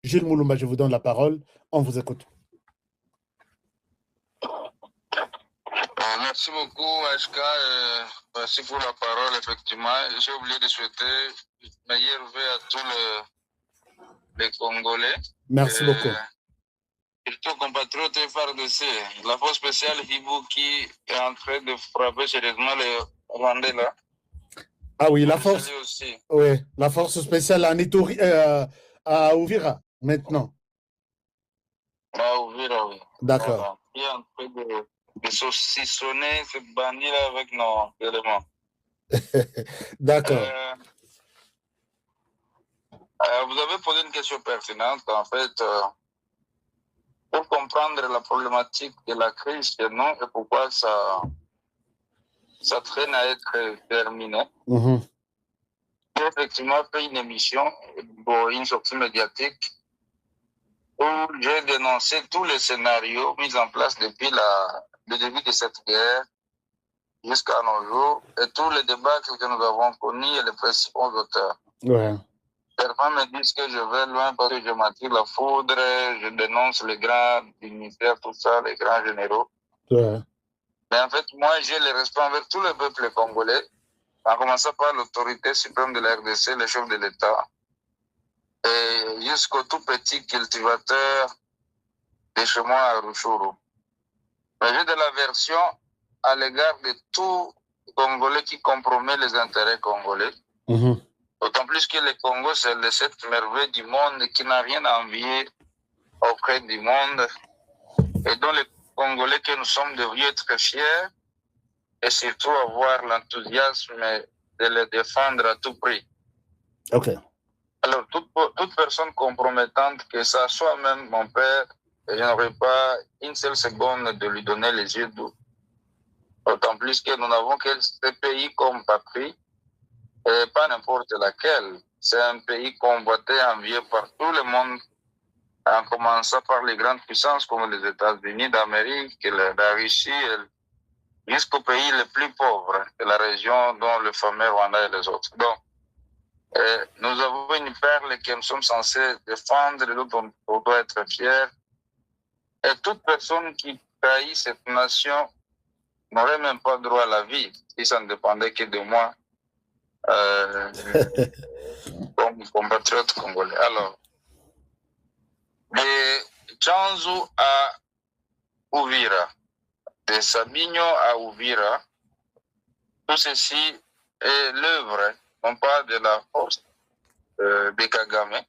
Jules Mouloumba, je vous donne la parole. On vous écoute. Merci beaucoup, HK. Merci pour la parole, effectivement. J'ai oublié de souhaiter meilleure vœux à tous les Congolais. Merci beaucoup. Surtout compatriotes FARDC. La force spéciale Hibou qui est en train de frapper sérieusement les Rwandais là. Ah oui, la force. Aussi. Oui, la force spéciale en Ituri, à Ouvira, maintenant. À Ouvira, oui. D'accord. Voilà. Qui est en train de saucissonner ce bandit-là avec nos éléments. D'accord. Vous avez posé une question pertinente. En fait, pour comprendre la problématique de la crise chez nous et pourquoi ça traîne à être terminé. J'ai effectivement fait une émission, une sortie médiatique, où j'ai dénoncé tous les scénarios mis en place depuis le début de cette guerre jusqu'à nos jours et tous les débats que nous avons connus et les principaux auteurs. Ouais. Certains me disent que je vais loin parce que je m'attire la foudre, je dénonce les grands dignitaires, tout ça, les grands généraux. Ouais. Mais en fait, moi, j'ai le respect envers tout le peuple congolais, en commençant par l'autorité suprême de la RDC, le chef de l'État, et jusqu'au tout petit cultivateur de chez moi à Ruchuru. Mais j'ai de l'aversion à l'égard de tout Congolais qui compromet les intérêts congolais. D'autant plus que le Congo, c'est cette merveille du monde qui n'a rien à envier auprès du monde et dont les Congolais que nous sommes devrions être fiers et surtout avoir l'enthousiasme de les défendre à tout prix. Ok. Alors, toute personne compromettante, que ça soit même mon père, je n'aurais pas une seule seconde de lui donner les yeux doux. D'autant plus que nous n'avons que ce pays comme patrie, et pas n'importe laquelle. C'est un pays convoité, envié par tout le monde, en commençant par les grandes puissances comme les États-Unis d'Amérique, la Russie, jusqu'aux pays les plus pauvres de la région, dont le fameux Rwanda et les autres. Donc, nous avons une perle que nous sommes censés défendre, dont on doit être fiers. Et toute personne qui trahit cette nation n'aurait même pas droit à la vie si ça ne dépendait que de moi, comme compatriote congolais. Alors, de Chanzu à Uvira, de Sabinho à Uvira, tout ceci est l'œuvre, non pas de la force de Kagame,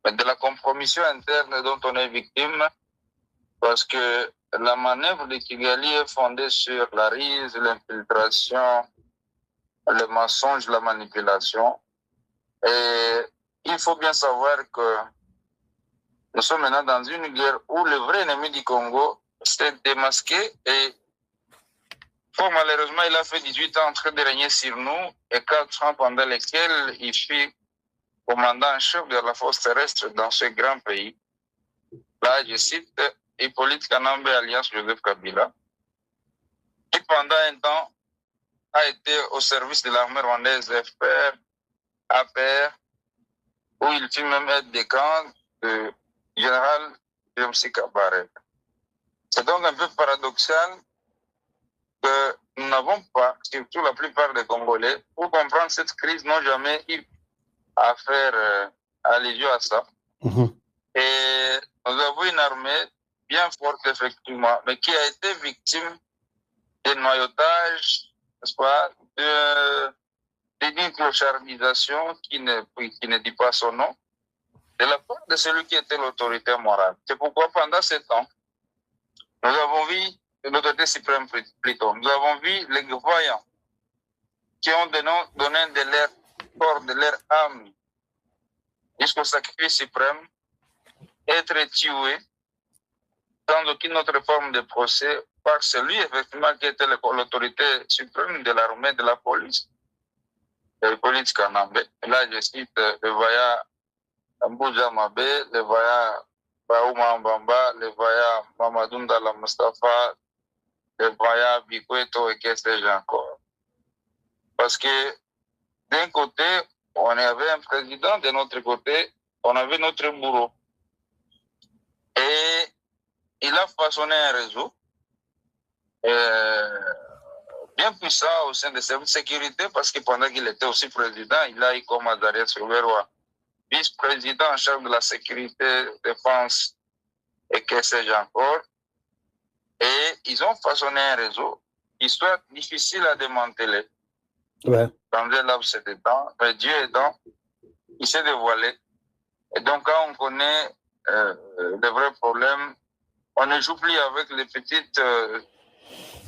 mais de la compromission interne dont on est victime, parce que la manœuvre de Kigali est fondée sur la ruse, l'infiltration, le mensonge, la manipulation. Et il faut bien savoir que nous sommes maintenant dans une guerre où le vrai ennemi du Congo s'est démasqué et fort malheureusement, il a fait 18 ans en train de régner sur nous et 4 ans pendant lesquels il fut commandant en chef de la force terrestre dans ce grand pays. Là, je cite Hippolyte Kanambe, alliance Joseph Kabila, qui pendant un temps a été au service de l'armée rwandaise FPR, APR, où il fut même aide de camp de général James Kabarebe. C'est donc un peu paradoxal que nous n'avons pas, surtout la plupart des Congolais, pour comprendre cette crise, n'ont jamais eu à faire allusion à ça. Et nous avons une armée bien forte, effectivement, mais qui a été victime de noyautage, n'est-ce pas, d'une clochardisation qui ne dit pas son nom, de la part de celui qui était l'autorité morale. C'est pourquoi pendant ce temps, nous avons vu l'autorité suprême plutôt, nous avons vu les voyants qui ont donné de leur corps, de leur âme, jusqu'au sacrifice suprême, être tués sans aucune autre forme de procès par celui, effectivement, qui était l'autorité suprême de l'armée, de la police Kanambe. Là, je cite le voyant Mbouja Mabé, le voyant Baouma Mbamba, le voyant Mamadou Ndala Mustafa, le voyant Bikweto et que sais-je encore. Parce que d'un côté, on avait un président, de notre côté, on avait notre bourreau. Et il a façonné un réseau bien puissant au sein des services de sécurité parce que pendant qu'il était aussi président, il a eu comme Azarias Souverois, vice-président en charge de la sécurité, défense et que sais-je encore. Et ils ont façonné un réseau qui soit difficile à démanteler. Ouais. Dans un laps de temps, mais Dieu aidant, il s'est dévoilé. Et donc, quand on connaît les vrais problèmes, on ne joue plus avec les petites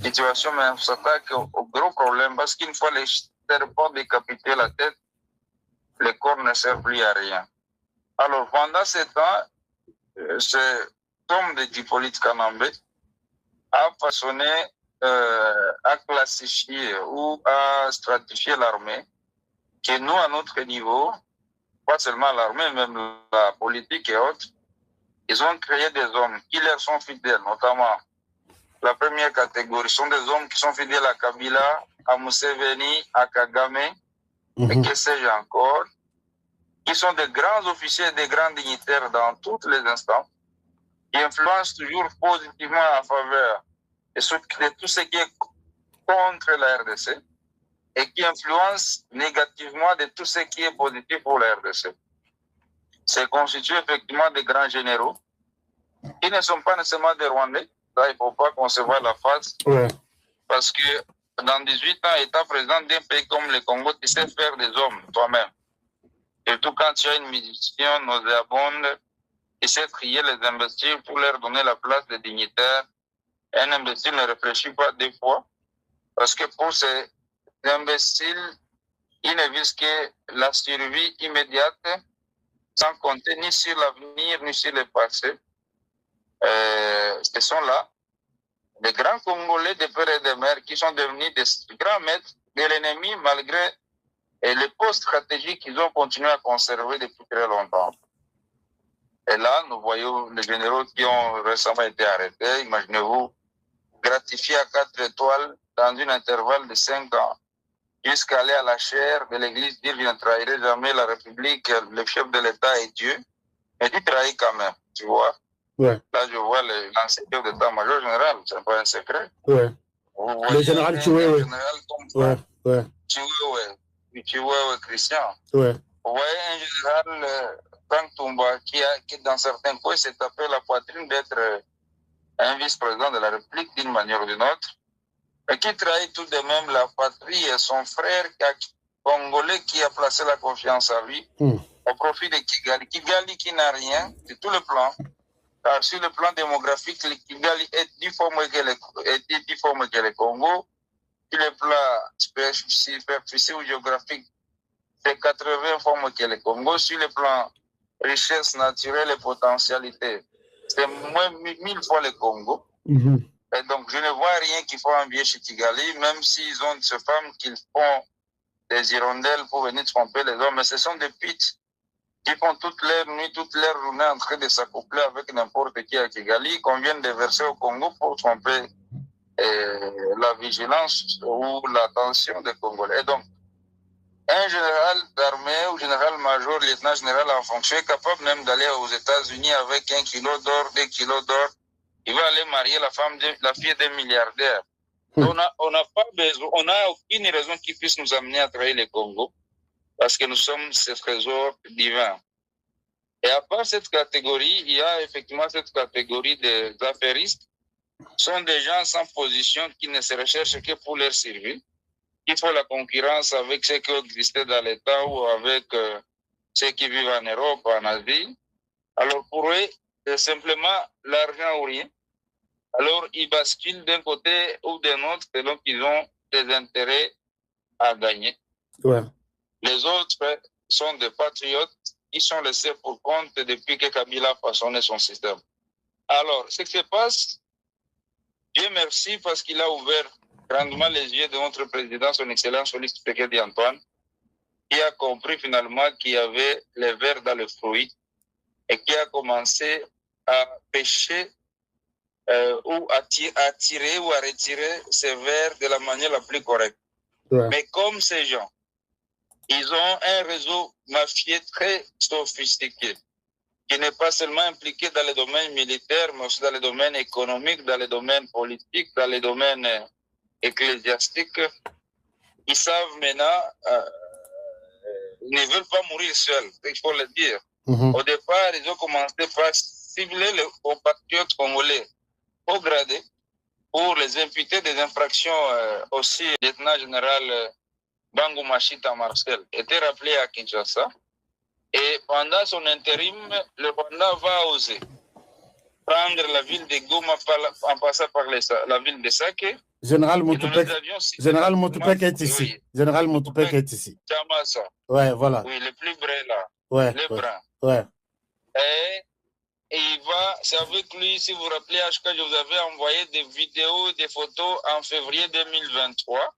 situations, mais on s'attaque aux gros problèmes parce qu'une fois les serpents décapités la tête, les corps ne servent plus à rien. Alors, pendant ce temps, cet homme de Hippolyte Kanambé a façonné, a classifié ou a stratifié l'armée, que nous, à notre niveau, pas seulement l'armée, même la politique et autres, ils ont créé des hommes qui leur sont fidèles, notamment la première catégorie sont des hommes qui sont fidèles à Kabila, à Museveni, à Kagame, et que sais-je encore, qui sont des grands officiers et des grands dignitaires dans tous les instants, qui influencent toujours positivement en faveur de tout ce qui est contre la RDC, et qui influencent négativement de tout ce qui est positif pour la RDC. C'est constitué effectivement des grands généraux qui ne sont pas nécessairement des Rwandais. Là, il ne faut pas concevoir la face. Ouais. Parce que dans 18 ans, étant président d'un pays comme le Congo, tu sais faire des hommes toi-même. Surtout quand tu as une mission nauséabonde, tu sais trier les imbéciles pour leur donner la place des dignitaires. Un imbécile ne réfléchit pas deux fois. Parce que pour ces imbéciles, ils ne visent que la survie immédiate, sans compter ni sur l'avenir, ni sur le passé. Ce sont là des grands Congolais de père et de mère qui sont devenus des grands maîtres de l'ennemi malgré les postes stratégiques qu'ils ont continué à conserver depuis très longtemps. Et là, nous voyons les généraux qui ont récemment été arrêtés, imaginez-vous, gratifiés à 4 étoiles dans un intervalle de 5 ans, jusqu'à aller à la chaire de l'église, dire je ne trahirai jamais la République, le chef de l'État et Dieu, mais tu trahis quand même, tu vois. Ouais. Là, je vois l'ancien chef d'état-major général, c'est pas un secret. Ouais. Le général Chiwewe. Le général comme ça. Ouais. Chiwewe Christian. Ouais. Vous voyez un général, Frank Tumba, qui dans certains coins s'est tapé la poitrine d'être un vice-président de la République d'une manière ou d'une autre, mais qui trahit tout de même la patrie et son frère congolais qui a placé la confiance en lui au profit de Kigali. Kigali qui n'a rien de tout le plan. Car sur le plan démographique, le Kigali est 10 fois moins que le Congo. Sur le plan superficiel ou géographique, c'est 80 fois moins que le Congo. Sur le plan richesse naturelle et potentialité, c'est moins 1000 fois le Congo. Et donc, je ne vois rien qu'il faut envier chez Kigali, même s'ils ont ces femmes qui font des hirondelles pour venir tromper les hommes. Mais ce sont des pites qui font toute leur nuit, toute leur journée en train de s'accoupler avec n'importe qui à Kigali, qu'on vient de verser au Congo pour tromper la vigilance ou l'attention des Congolais. Et donc, un général d'armée ou général-major, lieutenant-général en fonction est capable même d'aller aux États-Unis avec 1 kilo d'or, 2 kilos d'or. Il va aller marier la fille d'un milliardaire. On n'a pas besoin, on n'a aucune raison qui puisse nous amener à trahir le Congo, parce que nous sommes ce trésor divin. Et à part cette catégorie, il y a effectivement cette catégorie des affairistes. Ce sont des gens sans position qui ne se recherchent que pour leur servir, qui font la concurrence avec ceux qui existaient dans l'État ou avec ceux qui vivent en Europe, en Asie. Alors pour eux, c'est simplement l'argent ou rien. Alors ils basculent d'un côté ou d'un autre selon qu'ils ont des intérêts à gagner. Ouais. Les autres sont des patriotes qui sont laissés pour compte depuis que Kabila a façonné son système. Alors, ce qui se passe, Dieu merci parce qu'il a ouvert grandement les yeux de notre président, son Excellence Félix Tshisekedi Antoine, qui a compris finalement qu'il y avait les vers dans le fruit et qui a commencé à pêcher ou à tirer ou à retirer ces vers de la manière la plus correcte. Ouais. Mais comme ces gens Ils ont un réseau mafieux très sophistiqué, qui n'est pas seulement impliqué dans les domaines militaires, mais aussi dans les domaines économiques, dans les domaines politiques, dans les domaines ecclésiastiques. Ils savent maintenant, ils ne veulent pas mourir seuls, il faut le dire. Au départ, ils ont commencé par cibler les compatriotes congolais au gradé pour les imputer des infractions. Aussi, le lieutenant général Bango Machita Marcel était rappelé à Kinshasa. Et pendant son intérim, le Rwanda va oser prendre la ville de Goma en passant par la ville de Sake. Général Moutupek est ici. Oui. Général Moutupek est ici. Ouais, voilà. Oui, le plus vrai là. Ouais, le brun. Ouais. Et il va, c'est avec lui, si vous vous rappelez, HK, je vous avais envoyé des vidéos, des photos en février 2023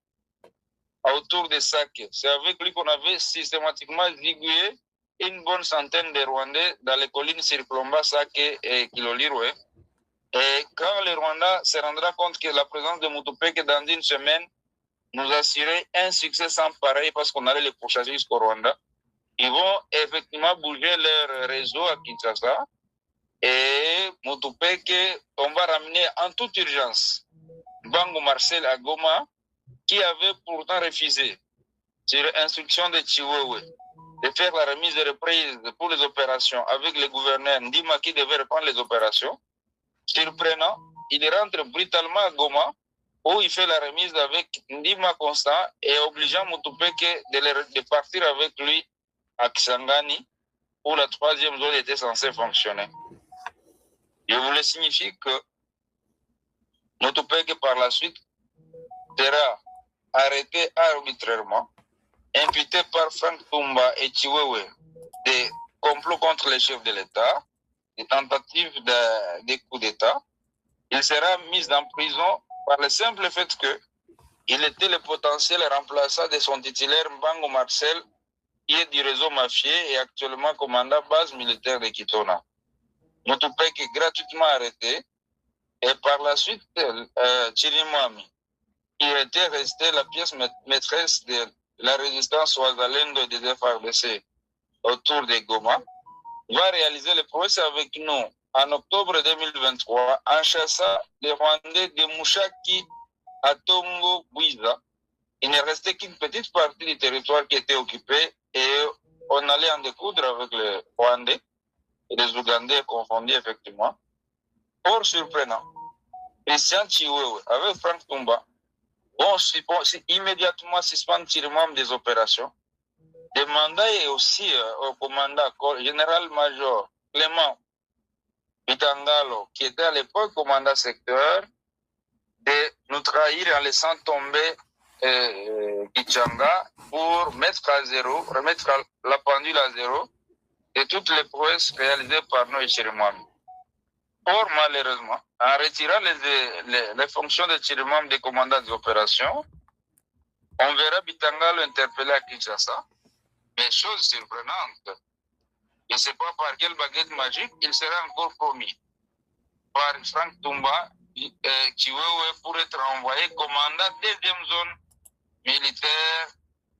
autour de Sake. C'est avec lui qu'on avait systématiquement zigué une bonne centaine de Rwandais dans les collines Sirklomba, Sake et Kilolirwe. Et quand le Rwanda se rendra compte que la présence de Moutupeke dans une semaine nous assurait un succès sans pareil parce qu'on allait les pourchasser jusqu'au Rwanda, ils vont effectivement bouger leur réseau à Kinshasa et Moutupeke, on va ramener en toute urgence Bango Marcel à Goma, qui avait pourtant refusé, sur instruction de Chiwewe, de faire la remise de reprise pour les opérations avec le gouverneur Ndima qui devait reprendre les opérations. Surprenant, il rentre brutalement à Goma où il fait la remise avec Ndima Constant et obligeant Moutupeke de partir avec lui à Kisangani où la troisième zone était censée fonctionner. Je voulais signifier que Moutupeke par la suite sera arrêté arbitrairement, imputé par Frank Tumba et Chiwewe des complots contre les chefs de l'État, des tentatives de coup d'État. Il sera mis en prison par le simple fait qu'il était le potentiel remplaçant de son titulaire Mbango Marcel, qui est du réseau mafieux et actuellement commandant base militaire de Kitona. Moutupeke est gratuitement arrêté et par la suite, Chirimwami, qui était resté la pièce maîtresse de la résistance Ouazalendo et des FRDC autour de Goma, va réaliser le procès avec nous en octobre 2023 en chassant les Rwandais de Mouchaki à Tongo Bouiza. Il ne restait qu'une petite partie du territoire qui était occupé et on allait en découdre avec les Rwandais et les Ougandais confondus effectivement. Pour surprenant, Christian Chiwewe avec Frank Tumba vont immédiatement suspendre tirement des opérations. Demander aussi au commandant général-major Clément Bitangalo, qui était à l'époque commandant secteur, de nous trahir en laissant tomber Kichanga pour mettre à zéro, remettre la pendule à zéro de toutes les prouesses réalisées par nos Chirimwami. Or, malheureusement, en retirant les fonctions de Chirimwami des commandants des opérations, on verra Bitangalo interpellé à Kinshasa. Mais chose surprenante, je ne sais pas par quelle baguette magique, il sera encore promis par Frank Tumba Chiwewe pour être envoyé commandant deuxième zone militaire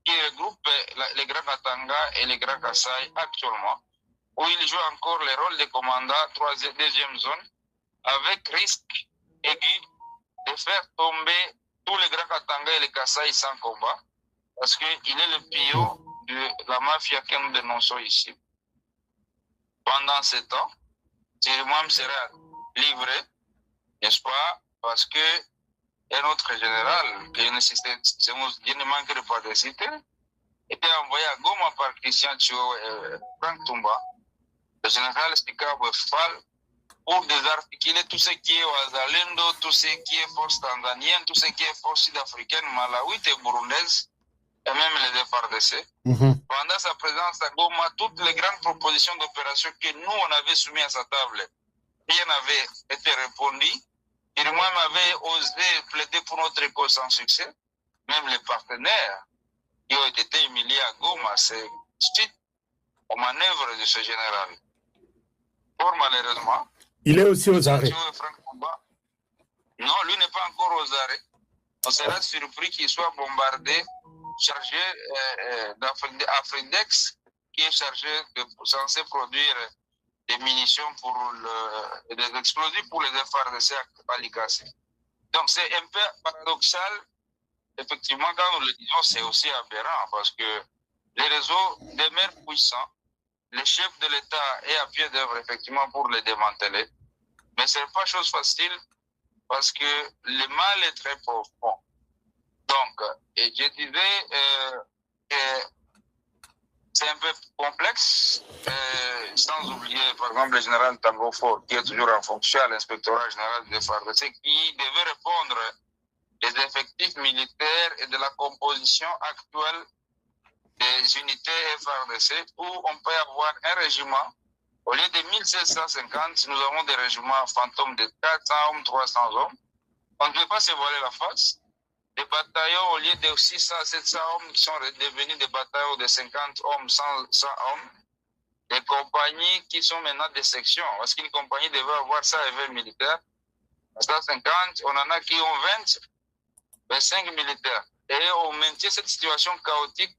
qui regroupe les Grands Katanga et les Grands Kasaï actuellement, où il joue encore le rôle de commandant deuxième zone, avec risque aigu de faire tomber tous les Grands Katanga et les Kasaï sans combat, parce qu'il est le pion de la mafia que nous dénonçons ici. Pendant ce temps, Chirimwami sera livré, n'est-ce pas, parce que un autre général, que je ne manquerai pas de citer, était envoyé à Goma par Christian Chiwewe et Frank Tumba, le général Sikabwe Fall, pour désarticuler tout ce qui est Ouazalendo, tout ce qui est force tanzanienne, tout ce qui est force sud-africaine, malawite et burundaise, et même les FRDC. Pendant sa présence à Goma, toutes les grandes propositions d'opération que nous, on avait soumises à sa table, rien n'avait été répondu. Chirimwami avait osé plaider pour notre cause sans succès. Même les partenaires qui ont été humiliés à Goma, c'est suite aux manœuvres de ce général. Or, malheureusement, il est aussi aux arrêts. Non, lui n'est pas encore aux arrêts. On sera surpris qu'il soit bombardé chargé d'Afridex, qui est censé produire des munitions et des explosifs pour les FARDC à Likasi. Donc c'est un peu paradoxal. Effectivement, quand nous le disons, c'est aussi aberrant parce que les réseaux demeurent puissants. Le chef de l'État est à pied d'œuvre, effectivement, pour les démanteler. Mais ce n'est pas chose facile parce que le mal est très profond. Donc, et je disais que c'est un peu complexe, sans oublier, par exemple, le général Tango Ford, qui est toujours en fonction à l'inspectorat général des FARDC, qui devait répondre des effectifs militaires et de la composition actuelle des unités FARDC, où on peut avoir un régiment. Au lieu de 1750, nous avons des régiments fantômes de 400 hommes, 300 hommes. On ne peut pas se voiler la face. Des bataillons, au lieu de 600, 700 hommes, qui sont devenus des bataillons de 50 hommes, 100 hommes. Des compagnies qui sont maintenant des sections. Parce qu'une compagnie devait avoir 120 militaires. À 150, on en a qui ont 25 militaires. Et on maintient cette situation chaotique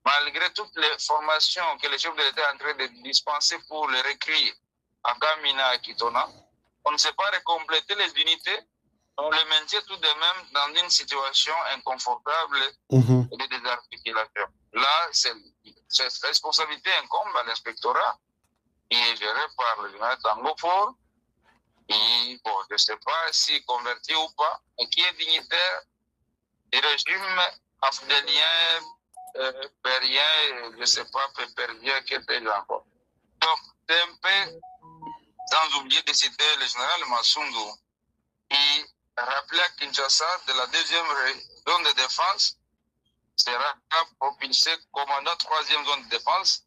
malgré toutes les formations que le chef de l'État est en train de dispenser pour les recrues à Kamina et Kitona. On ne sait pas recompléter les unités. On les maintient tout de même dans une situation inconfortable et de désarticulation. Là, cette responsabilité incombe à l'inspectorat qui est géré par le général Tango Ford, qui, bon, je ne sais pas si converti ou pas, et qui est dignitaire du régime afdélien, périen, je ne sais pas, péperdien, qu'est-ce que encore. Donc, c'est un peu, sans oublier de citer le général Massungu, qui rappelait à Kinshasa de la deuxième zone de défense sera propulsé commandant 3e zone de défense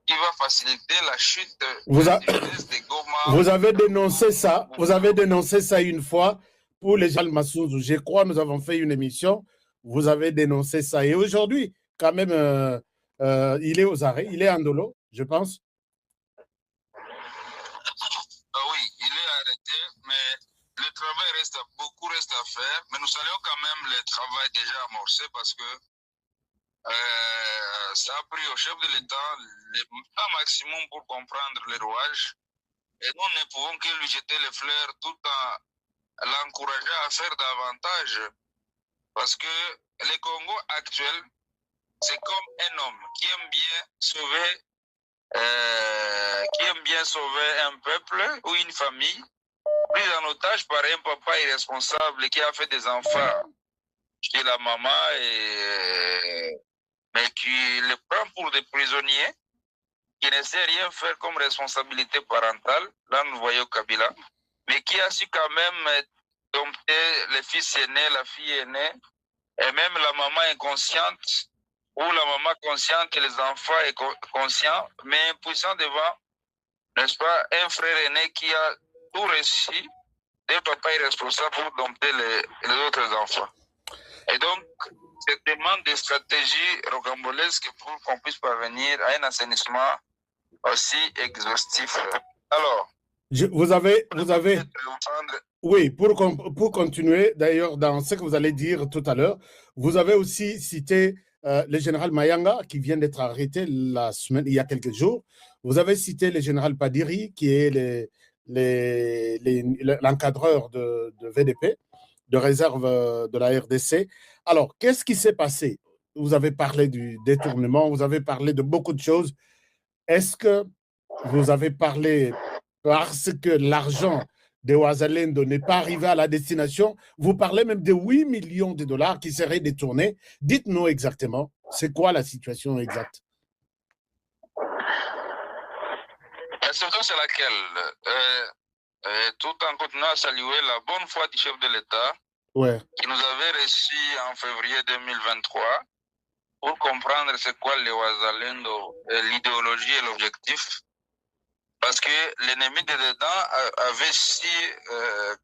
qui va faciliter la chute de Goma. Vous avez dénoncé ça une fois pour les gens de Massungu. Je crois que nous avons fait une émission. Vous avez dénoncé ça. Et aujourd'hui, quand même, il est aux arrêts. Il est en dolo, je pense. Oui, il est arrêté, mais le travail beaucoup reste à faire. Mais nous saluons quand même le travail déjà amorcé parce que ça a pris au chef de l'État un maximum pour comprendre les rouages. Et nous ne pouvons que lui jeter les fleurs tout en l'encourageant à faire davantage. Parce que le Congo actuel, c'est comme un homme qui aime bien sauver un peuple ou une famille, pris en otage par un papa irresponsable qui a fait des enfants chez la maman, mais qui les prend pour des prisonniers, qui ne sait rien faire comme responsabilité parentale. Là, nous voyons Kabila, mais qui a su quand même dompter le fils aîné, la fille aînée, et même la maman inconsciente, ou la maman consciente que les enfants sont conscients, mais impuissants devant, n'est-ce pas, un frère aîné qui a tout réussi, des papas irresponsables pour dompter les autres enfants. Et donc, cette demande de stratégie rocambolesque pour qu'on puisse parvenir à un assainissement aussi exhaustif. Alors, vous avez oui, pour continuer, d'ailleurs, dans ce que vous allez dire tout à l'heure, vous avez aussi cité le général Mayanga, qui vient d'être arrêté il y a quelques jours. Vous avez cité le général Padiri, qui est l'encadreur de VDP, de réserve de la RDC. Alors, qu'est-ce qui s'est passé? Vous avez parlé du détournement, vous avez parlé de beaucoup de choses. Est-ce que vous avez parlé parce que l'argent de Ouazalendo n'est pas arrivé à la destination? Vous parlez même de 8 millions de dollars qui seraient détournés. Dites-nous exactement, c'est quoi la situation exacte? La situation, c'est laquelle tout en continuant à saluer la bonne foi du chef de l'État, qui nous avait reçus en février 2023 pour comprendre c'est quoi le Ouazalendo, l'idéologie et l'objectif. Parce que l'ennemi de dedans avait si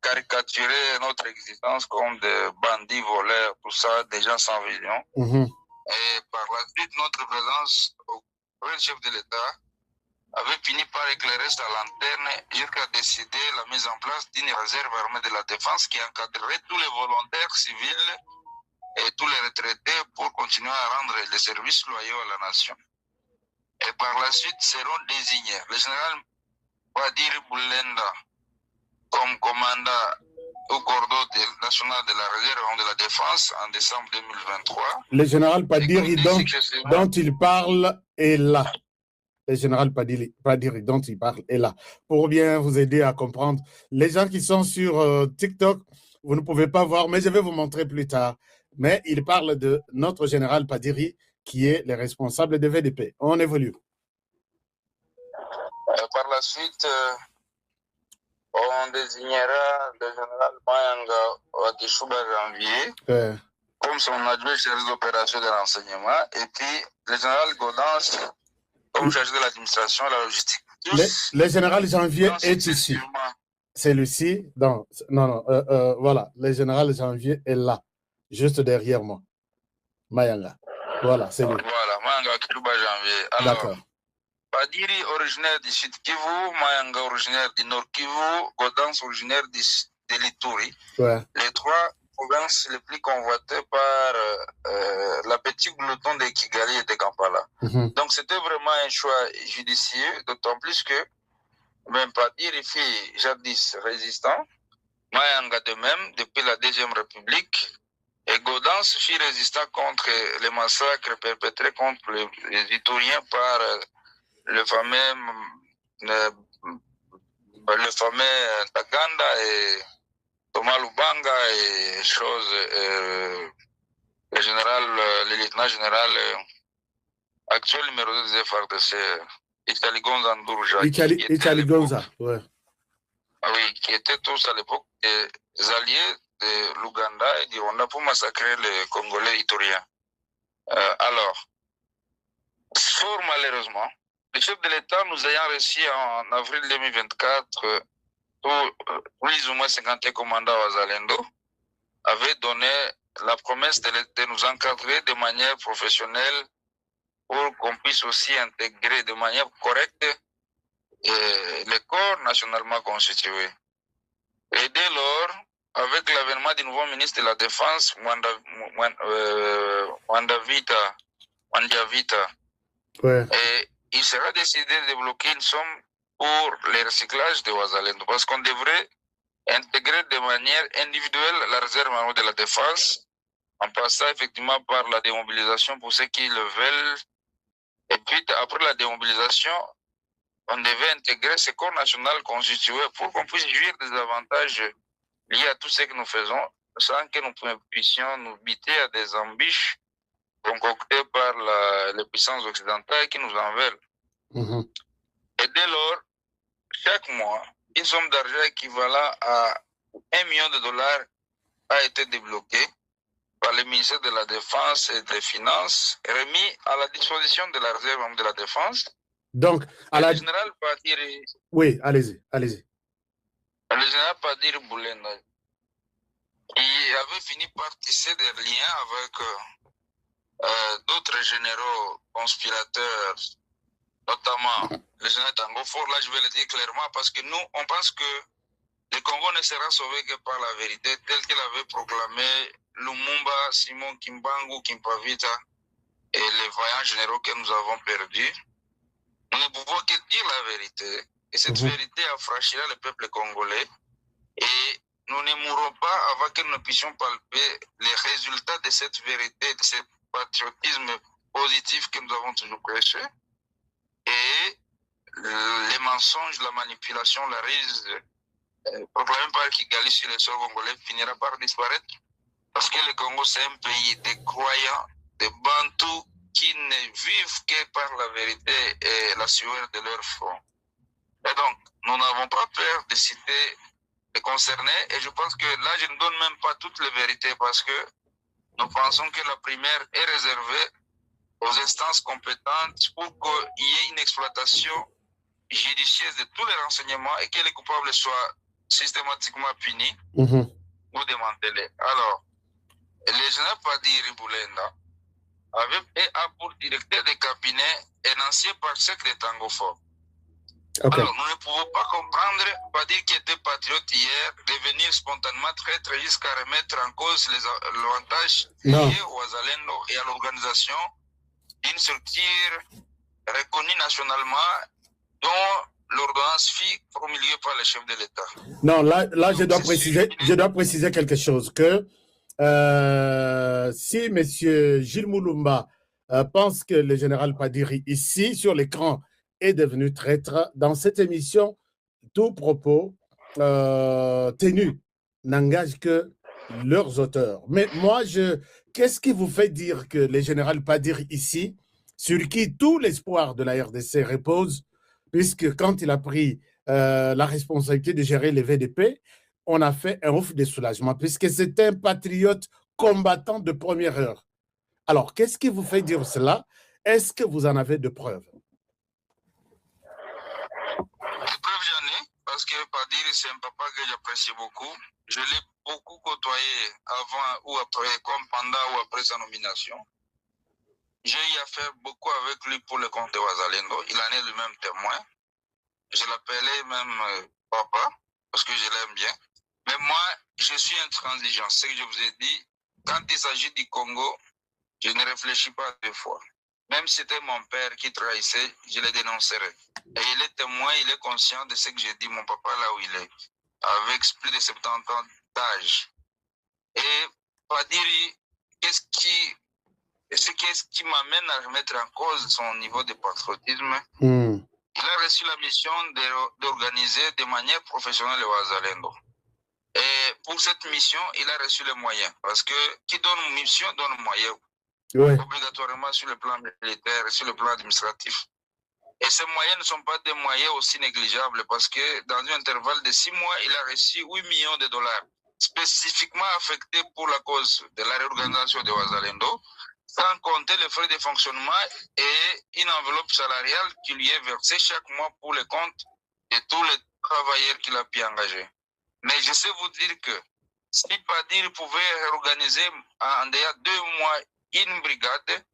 caricaturé notre existence comme des bandits voleurs, tout ça, des gens sans vision. Et par la suite, notre présence auprès du chef de l'État avait fini par éclairer sa lanterne jusqu'à décider la mise en place d'une réserve armée de la défense qui encadrerait tous les volontaires civils et tous les retraités pour continuer à rendre les services loyaux à la nation. Et par la suite seront désignés le général Padiri Boulenda comme commandant au corps national de la réserve de la défense en décembre 2023. Le général Padiri dont il parle est là. Le général Padiri dont il parle est là. Pour bien vous aider à comprendre, les gens qui sont sur TikTok, vous ne pouvez pas voir, mais je vais vous montrer plus tard. Mais il parle de notre général Padiri, qui est le responsable de VDP. On évolue. Par la suite, on désignera le général Mayanga Wakishuba Janvier comme son adjoint chargé des opérations de renseignement, et puis le général Godance comme chargé de l'administration et de la logistique. Le général Janvier est ici. Celui-ci, voilà, le général Janvier est là, juste derrière moi. Mayanga. Voilà, c'est lui. Voilà, Mayanga Wakishuba Janvier. Alors, Padiri originaire du Sud Kivu, Mayanga originaire du Nord Kivu, Godance originaire de l'Ituri. Ouais. Les trois provinces les plus convoitées par la petite glouton de Kigali et de Kampala. Donc c'était vraiment un choix judicieux, d'autant plus que même Padiri fut jadis résistant, Mayanga de même depuis la Deuxième République, et Godance fut résistant contre les massacres perpétrés contre les Ituriens par le fameux Taganda et Thomas Lubanga et le lieutenant général actuel numéro 2 des FARDC, Itali Gonza Ndurja. Itali Gonza, ouais. Oui, qui étaient tous à l'époque des alliés de l'Ouganda et du Rwanda pour massacrer les Congolais ituriens. Alors, fort malheureusement, le chef de l'État nous ayant reçu en avril 2024 plus ou moins 51 commandants à Zalendo, avait donné la promesse de nous encadrer de manière professionnelle pour qu'on puisse aussi intégrer de manière correcte les corps nationalement constitués. Et dès lors, avec l'avènement du nouveau ministre de la Défense, Wandiavita, ouais. Et il sera décidé de débloquer une somme pour le recyclage de Ouazalendo, parce qu'on devrait intégrer de manière individuelle la réserve armée de la défense, en passant effectivement par la démobilisation pour ceux qui le veulent. Et puis après la démobilisation, on devait intégrer ce corps national constitué pour qu'on puisse jouir des avantages liés à tout ce que nous faisons, sans que nous puissions nous buter à des embûches concoctées par les puissances occidentales qui nous en veulent. Et dès lors, chaque mois, une somme d'argent équivalent à $1 million a été débloquée par le ministère de la Défense et des Finances, remis à la disposition de la réserve de la Défense. Donc, le général Padiri... Oui, allez-y. Le général Padiri Boulenda, il avait fini par tisser des liens avec d'autres généraux conspirateurs, notamment le général Tango Fort. Là, je vais le dire clairement, parce que nous, on pense que le Congo ne sera sauvé que par la vérité, telle qu'il avait proclamé Lumumba, Simon Kimbangu, Kimpavita et les vaillants généraux que nous avons perdus. Nous ne pouvons que dire la vérité, et cette vérité affranchira le peuple congolais, et nous ne mourrons pas avant que nous puissions palper les résultats de cette vérité, de ce patriotisme positif que nous avons toujours prêché, et les mensonges, la manipulation, la ruse proclamée par Kigali sur le sol congolais finira par disparaître, parce que le Congo c'est un pays de croyants, de bantous, qui ne vivent que par la vérité et la sueur de leur front. Et donc, nous n'avons pas peur de citer les concernés, et je pense que là, je ne donne même pas toutes les vérités, parce que nous pensons que la primaire est réservée aux instances compétentes pour qu'il y ait une exploitation judicieuse de tous les renseignements et que les coupables soient systématiquement punis ou démantelés. Alors, le général Padiri Boulenda a pour directeur de cabinet un ancien parsec de Tango Fort. Okay. Alors, nous ne pouvons pas comprendre entendre Padir qui était patriote hier devenir spontanément traître jusqu'à remettre en cause l'avantage lié au Wazalendo et à l'organisation d'une structure reconnue nationalement dont l'ordonnance fut promulguée par le chef de l'État. Non, là je dois préciser quelque chose, que si M. Gilles Moulumba pense que le général Padiri, ici, sur l'écran, est devenu traître, dans cette émission, tout propos tenu n'engage que leurs auteurs. Mais moi, qu'est-ce qui vous fait dire que le général Padiri, ici, sur qui tout l'espoir de la RDC repose, puisque quand il a pris la responsabilité de gérer les VDP, on a fait un ouf de soulagement, puisque c'était un patriote combattant de première heure. Alors, qu'est-ce qui vous fait dire cela? Est-ce que vous en avez de preuves? Des preuves, j'en ai, parce que Padir, c'est un papa que j'apprécie beaucoup. Je l'ai beaucoup côtoyé avant ou après, comme pendant ou après sa nomination. J'ai eu affaire beaucoup avec lui pour le compte de Wazalendo. Il en est lui-même témoin. Je l'appelais même papa, parce que je l'aime bien. Mais moi, je suis intransigeant. Ce que je vous ai dit, quand il s'agit du Congo, je ne réfléchis pas deux fois. Même si c'était mon père qui trahissait, je le dénoncerai. Et il est témoin, il est conscient de ce que j'ai dit, mon papa, là où il est, avec plus de 70 ans d'âge. Et Padiri, qu'est-ce qui m'amène à remettre en cause son niveau de patriotisme? Il a reçu la mission d'organiser de manière professionnelle le Wazalendo. Et pour cette mission, il a reçu les moyens. Parce que qui donne mission donne moyen. Ouais. Obligatoirement sur le plan militaire et sur le plan administratif. Et ces moyens ne sont pas des moyens aussi négligeables parce que dans un intervalle de 6 mois, il a reçu 8 millions de dollars spécifiquement affectés pour la cause de la réorganisation de Wazalendo, sans compter les frais de fonctionnement et une enveloppe salariale qui lui est versée chaque mois pour le compte de tous les travailleurs qu'il a pu engager. Mais je sais vous dire que si Padir pouvait réorganiser en 2 mois une brigade,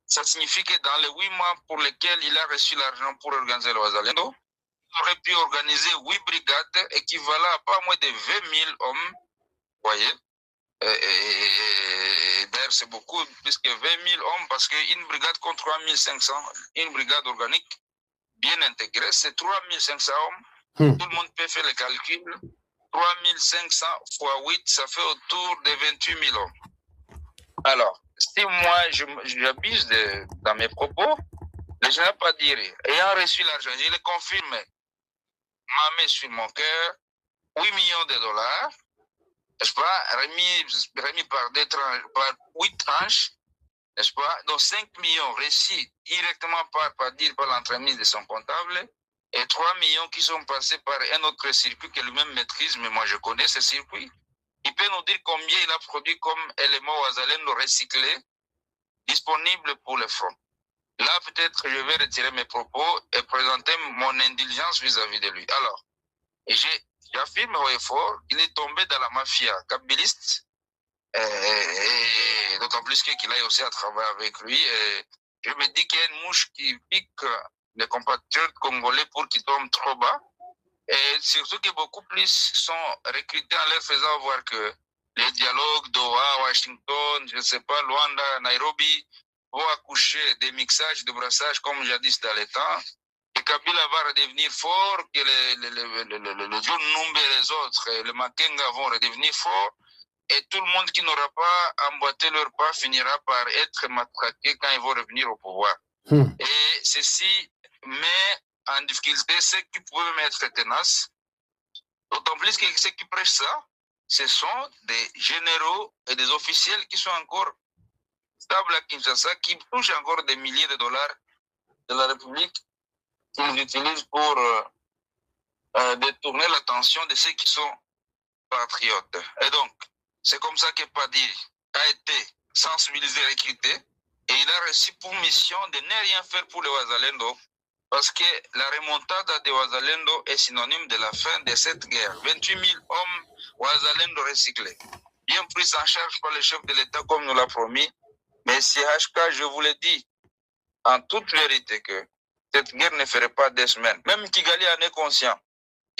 ça signifie que dans les 8 mois pour lesquels il a reçu l'argent pour organiser le Wazalendo, il aurait pu organiser 8 brigades équivalent à pas moins de 20 000 hommes. Vous voyez? Et d'ailleurs, c'est beaucoup, puisque 20 000 hommes, parce qu'une brigade contre 3 500, une brigade organique bien intégrée, c'est 3 500 hommes. Tout le monde peut faire le calcul. 3 500 fois 8, ça fait autour de 28 000 hommes. Alors, si moi, j'abuse dans mes propos, le général Padiri, ayant reçu l'argent, je le confirme, m'a mis sur mon cœur 8 millions de dollars, n'est-ce pas, remis par 8 tranches, n'est-ce pas, donc 5 millions reçus directement par l'entremise de son comptable, et 3 millions qui sont passés par un autre circuit que lui-même maîtrise, mais moi je connais ce circuit. Il peut nous dire combien il a produit comme élément Wazalendo recyclé disponible pour le front. Là, peut-être, je vais retirer mes propos et présenter mon indulgence vis-à-vis de lui. Alors, j'affirme haut et fort, il est tombé dans la mafia kabyliste, et d'autant plus qu'il aille aussi à travailler avec lui. Et je me dis qu'il y a une mouche qui pique les compatriotes congolais pour qu'ils tombent trop bas. Et surtout que beaucoup plus sont recrutés en leur faisant voir que les dialogues Doha, Washington, je ne sais pas, Luanda, Nairobi, vont accoucher des mixages, de brassages comme jadis dans les temps. Et Kabila va redevenir fort, que le John Numbe et les autres, et le Makenga vont redevenir forts. Et tout le monde qui n'aura pas emboîté leur pas finira par être matraqué quand ils vont revenir au pouvoir. Et ceci met en difficulté ceux qui pouvaient même être tenaces. D'autant plus que ceux qui prêchent ça, ce sont des généraux et des officiels qui sont encore stables à Kinshasa, qui touchent encore des milliers de dollars de la République, qu'ils utilisent pour détourner l'attention de ceux qui sont patriotes. Et donc, c'est comme ça que Padiri a été sensibilisé, recruté, et il a reçu pour mission de ne rien faire pour le Wazalendo, parce que la remontada de Wazalendo est synonyme de la fin de cette guerre. 28 000 hommes Wazalendo recyclés, bien pris en charge par le chef de l'État comme nous l'a promis. Mais si HK, je vous l'ai dit, en toute vérité, que cette guerre ne ferait pas 2 semaines. Même Kigali en est conscient.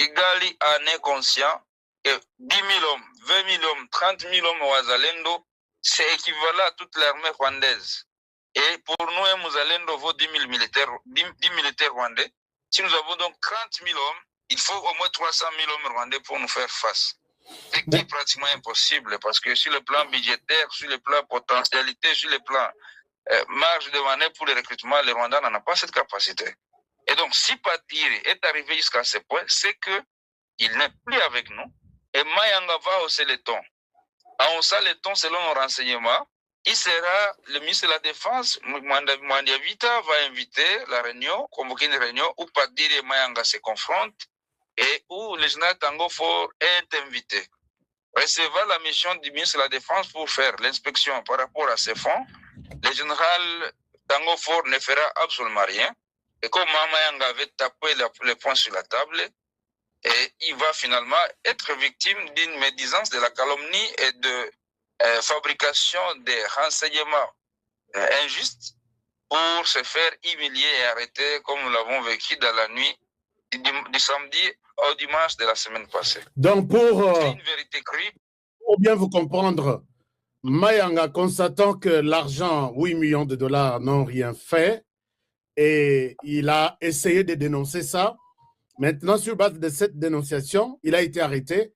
Kigali en est conscient que 10 000 hommes, 20 000 hommes, 30 000 hommes au Wazalendo, c'est équivalent à toute l'armée rwandaise. Et pour nous, un Mouzalendo vaut 10 000 militaires, 10 militaires rwandais. Si nous avons donc 30 000 hommes, il faut au moins 300 000 hommes rwandais pour nous faire face. Ce qui est pratiquement impossible parce que sur le plan budgétaire, sur le plan potentialité, sur le plan marge de manœuvre pour le recrutement, le Rwanda n'en a pas cette capacité. Et donc, si Padiri est arrivé jusqu'à ce point, c'est qu'il n'est plus avec nous. Et Mayanga va hausser le ton. En haussant le ton, selon nos renseignements, il sera le ministre de la Défense, Mandiavita, va inviter la réunion, convoquer une réunion où Padiri et Mayanga se confrontent et où le général Tango Fort est invité. Recevoir la mission du ministre de la Défense pour faire l'inspection par rapport à ces fonds, le général Tango Fort ne fera absolument rien. Et comme Mayanga avait tapé les points sur la table, et il va finalement être victime d'une médisance, de la calomnie et de fabrication des renseignements injustes pour se faire humilier et arrêter comme nous l'avons vécu dans la nuit du samedi au dimanche de la semaine passée. Donc c'est une vérité crue. Pour bien vous comprendre, Mayanga, constatant que l'argent, 8 millions de dollars, n'ont rien fait, et il a essayé de dénoncer ça. Maintenant, sur base de cette dénonciation, il a été arrêté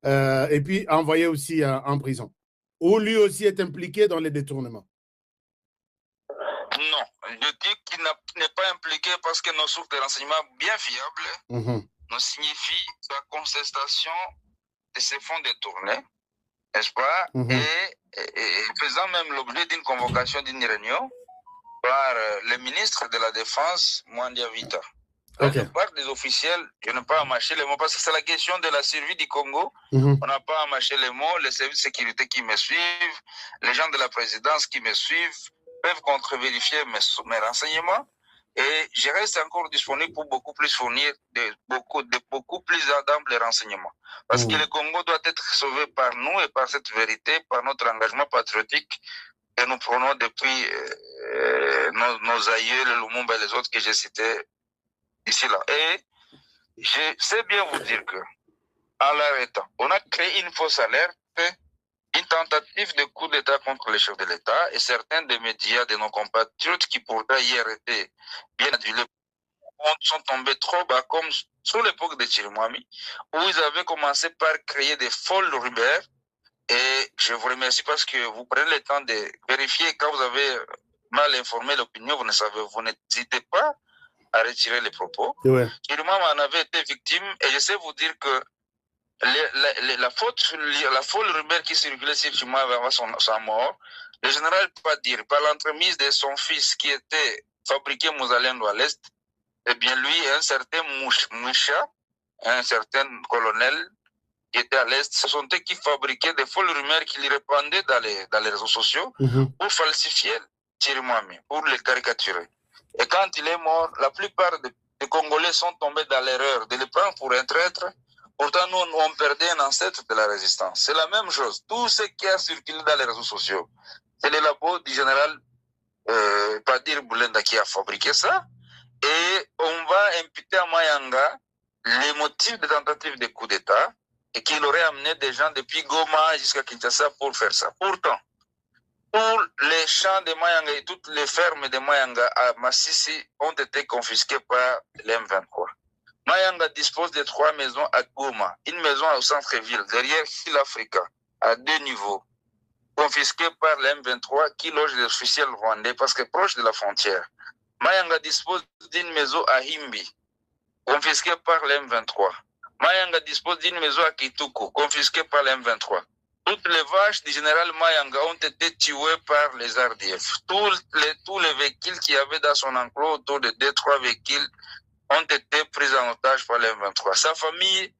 et puis envoyé aussi en prison, où lui aussi est impliqué dans les détournements. Non, je dis qu'il n'est pas impliqué parce que nos sources de renseignements bien fiables nous signifient la contestation de ces fonds détournés, n'est-ce pas, et faisant même l'objet d'une convocation d'une réunion par le ministre de la Défense, Mandiavita. Okay. De part des officiels, je n'ai pas à mâcher les mots parce que c'est la question de la survie du Congo. On n'a pas à mâcher les mots. Les services de sécurité qui me suivent, les gens de la présidence qui me suivent peuvent contre-vérifier mes renseignements. Et je reste encore disponible pour beaucoup plus fournir de beaucoup plus d'amples renseignements. Parce que le Congo doit être sauvé par nous et par cette vérité, par notre engagement patriotique que nous prenons depuis nos aïeux, le Lumumba et les autres que j'ai cités ici là. Et je sais bien vous dire que, en l'arrêtant, on a créé une fausse alerte, une tentative de coup d'État contre les chefs de l'État et certains des médias de nos compatriotes qui pourraient hier été bien adulés sont tombés trop bas comme sous l'époque de Chirimwami où ils avaient commencé par créer des folles rumeurs. Et je vous remercie parce que vous prenez le temps de vérifier quand vous avez mal informé l'opinion, vous n'hésitez pas à retirer les propos. Chirimwami en avait été victime et je sais vous dire que la folle rumeur qui circulait sur Chirimwami avant sa mort, le général Padiri, par l'entremise de son fils qui était fabriqué Mouzalendo à l'Est, eh bien lui, un certain Moucha, un certain colonel qui était à l'Est, ce sont eux qui fabriquaient des folles rumeurs qui les répandaient dans les réseaux sociaux pour falsifier Chirimwami, pour le caricaturer. Et quand il est mort, la plupart des Congolais sont tombés dans l'erreur de le prendre pour un traître. Pourtant, nous, on perdait un ancêtre de la résistance. C'est la même chose. Tout ce qui a circulé dans les réseaux sociaux, c'est le labo du général Padiri Boulenda qui a fabriqué ça. Et on va imputer à Mayanga les motifs de tentative de coup d'État et qu'il aurait amené des gens depuis Goma jusqu'à Kinshasa pour faire ça. Pourtant, tous les champs de Mayanga et toutes les fermes de Mayanga à Massissi ont été confisquées par l'M23. Mayanga dispose de 3 maisons à Goma, une maison au centre-ville, derrière Hill Africa, à 2 niveaux, confisquées par l'M23 qui loge les officiels rwandais parce que proche de la frontière. Mayanga dispose d'une maison à Himbi, confisquée par l'M23. Mayanga dispose d'une maison à Kituku, confisquée par l'M23. Toutes les vaches du général Mayanga ont été tuées par les RDF. Tous les véhicules qu'il y avait dans son enclos, autour de 2-3 véhicules, ont été pris en otage par l'M23. Sa famille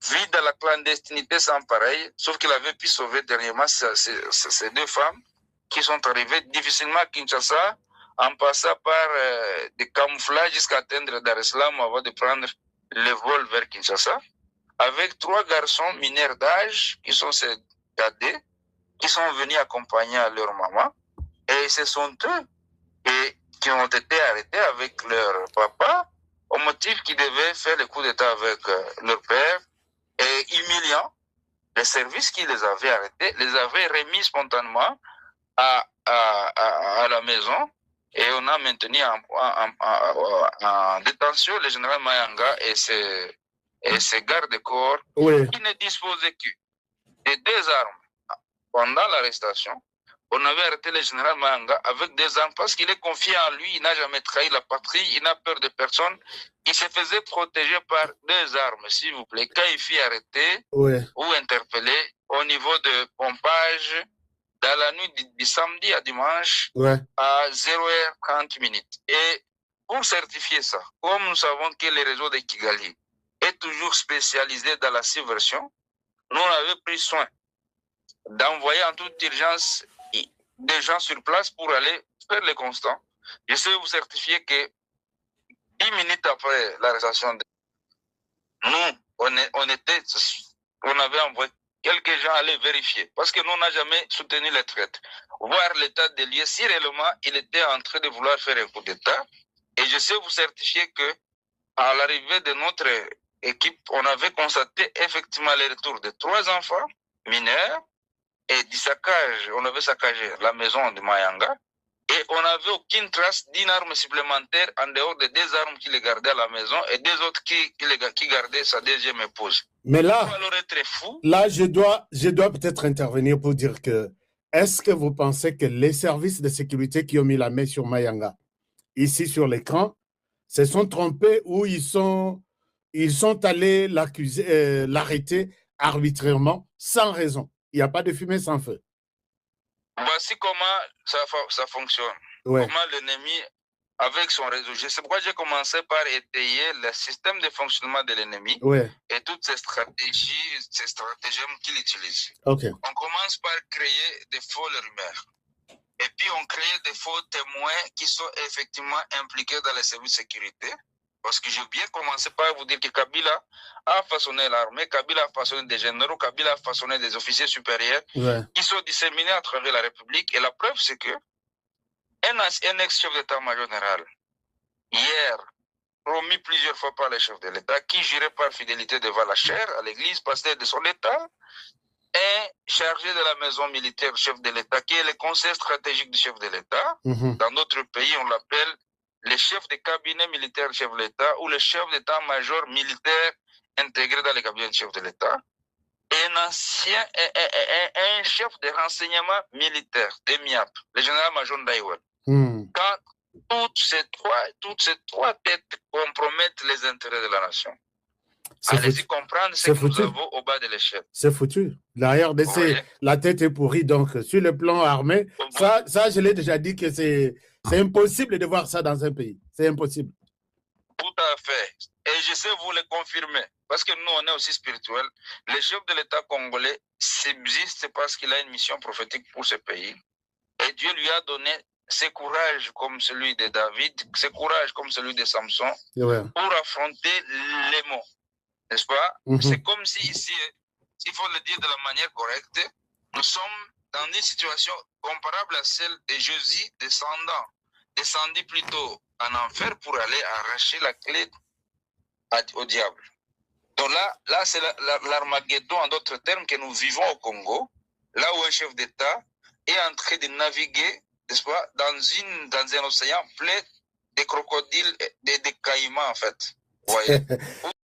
vit dans la clandestinité sans pareil, sauf qu'il avait pu sauver dernièrement ces 2 femmes qui sont arrivées difficilement à Kinshasa, en passant par des camouflages jusqu'à atteindre Dar es Salaam avant de prendre le vol vers Kinshasa, avec 3 garçons mineurs d'âge qui sont ces cadets, qui sont venus accompagner leur maman, et ce sont eux qui ont été arrêtés avec leur papa au motif qu'ils devaient faire le coup d'État avec leur père et humiliant. Les services qui les avaient arrêtés les avaient remis spontanément à la maison et on a maintenu en détention le général Mayanga et ses gardes-corps qui ne disposaient que de 2 armes. Pendant l'arrestation, on avait arrêté le général Mayanga avec 2 armes parce qu'il est confiant en lui, il n'a jamais trahi la patrie, il n'a peur de personne. Il se faisait protéger par 2 armes, s'il vous plaît. Quand il fut arrêté ou interpellé au niveau de pompage, dans la nuit du samedi à dimanche, à 0h30. Et pour certifier ça, comme nous savons que le réseau de Kigali est toujours spécialisé dans la subversion, nous avons pris soin d'envoyer en toute urgence des gens sur place pour aller faire le constat. Je sais vous certifier que 10 minutes après l'arrestation, nous, on avait envoyé quelques gens aller vérifier, parce que nous, on n'a jamais soutenu les traites. Voir l'état des lieux, si réellement il était en train de vouloir faire un coup d'État. Et je sais vous certifier que à l'arrivée de notre équipe, on avait constaté effectivement le retour de 3 enfants mineurs et du saccage. On avait saccagé la maison de Mayanga et on n'avait aucune trace d'une arme supplémentaire en dehors des 2 armes qu'il gardait à la maison et 2 autres qui gardaient sa 2e épouse. Mais là, fou. Là, je dois peut-être intervenir pour dire que est-ce que vous pensez que les services de sécurité qui ont mis la main sur Mayanga, ici sur l'écran, se sont trompés ou ils sont allés l'arrêter arbitrairement sans raison? Il n'y a pas de fumée sans feu. Voici comment ça fonctionne. Comment l'ennemi, avec son réseau. C'est pourquoi j'ai commencé par étayer le système de fonctionnement de l'ennemi et toutes ces stratagèmes qu'il utilise. On commence par créer des fausses rumeurs. Et puis on crée des faux témoins qui sont effectivement impliqués dans les services de sécurité. Parce que j'ai bien commencé par vous dire que Kabila a façonné l'armée, Kabila a façonné des généraux, Kabila a façonné des officiers supérieurs qui sont disséminés à travers la République. Et la preuve, c'est que un ex-chef d'état-major général, hier, promis plusieurs fois par le chef de l'État, qui jurait par fidélité devant la chair à l'église pasteur de son État, est chargé de la maison militaire du chef de l'État, qui est le conseil stratégique du chef de l'État. Dans d'autres pays, on l'appelle le chef de cabinet militaire du chef de l'État ou le chef d'état-major militaire intégré dans le cabinet du chef de l'État. Un chef de renseignement militaire, de MIAP, le général-major Ndaïwel. Quand toutes ces 3 têtes compromettent les intérêts de la nation. Allez-y comprendre ce que nous avons au bas de l'échelle. C'est foutu. La RDC, la tête est pourrie. Donc, sur le plan armé, ça je l'ai déjà dit que c'est impossible de voir ça dans un pays. C'est impossible. Tout à fait. Et je sais vous le confirmer. Parce que nous, on est aussi spirituels. Le chef de l'État congolais subsiste parce qu'il a une mission prophétique pour ce pays. Et Dieu lui a donné ce courage comme celui de David, ce courage comme celui de Samson, pour affronter les mots. N'est-ce pas? C'est comme si ici, il faut le dire de la manière correcte, nous sommes dans une situation comparable à celle de Jésus descendit plutôt en enfer pour aller arracher la clé au diable. Donc là c'est l'Armageddon, en d'autres termes, que nous vivons au Congo, là où un chef d'État est en train de naviguer, n'est-ce pas, dans un océan plein de crocodiles et de caïmans, en fait. Vous voyez?